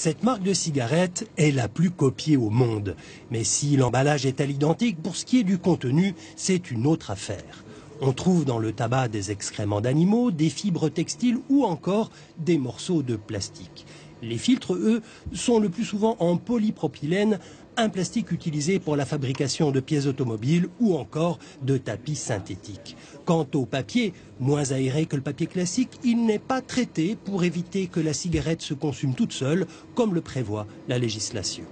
Cette marque de cigarette est la plus copiée au monde. Mais si l'emballage est à l'identique, pour ce qui est du contenu, c'est une autre affaire. On trouve dans le tabac des excréments d'animaux, des fibres textiles ou encore des morceaux de plastique. Les filtres, eux, sont le plus souvent en polypropylène, un plastique utilisé pour la fabrication de pièces automobiles ou encore de tapis synthétiques. Quant au papier, moins aéré que le papier classique, il n'est pas traité pour éviter que la cigarette se consume toute seule, comme le prévoit la législation.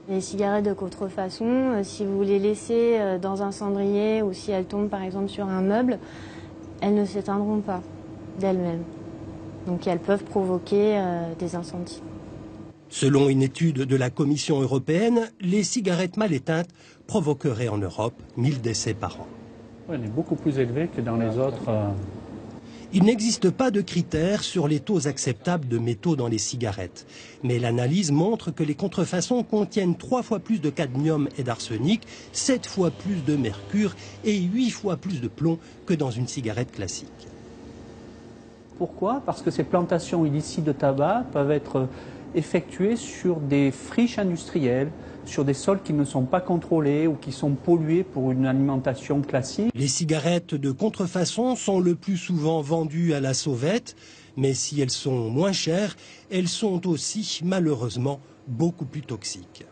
Les cigarettes de contrefaçon, si vous les laissez dans un cendrier ou si elles tombent par exemple sur un meuble, elles ne s'éteindront pas d'elles-mêmes. Donc elles peuvent provoquer des incendies. Selon une étude de la Commission européenne, les cigarettes mal éteintes provoqueraient en Europe 1000 décès par an. Elle est beaucoup plus élevée que dans les autres. Il n'existe pas de critères sur les taux acceptables de métaux dans les cigarettes. Mais l'analyse montre que les contrefaçons contiennent 3 fois plus de cadmium et d'arsenic, 7 fois plus de mercure et 8 fois plus de plomb que dans une cigarette classique. Pourquoi? Parce que ces plantations illicites de tabac peuvent être effectuées sur des friches industrielles, sur des sols qui ne sont pas contrôlés ou qui sont pollués pour une alimentation classique. Les cigarettes de contrefaçon sont le plus souvent vendues à la sauvette, mais si elles sont moins chères, elles sont aussi malheureusement beaucoup plus toxiques.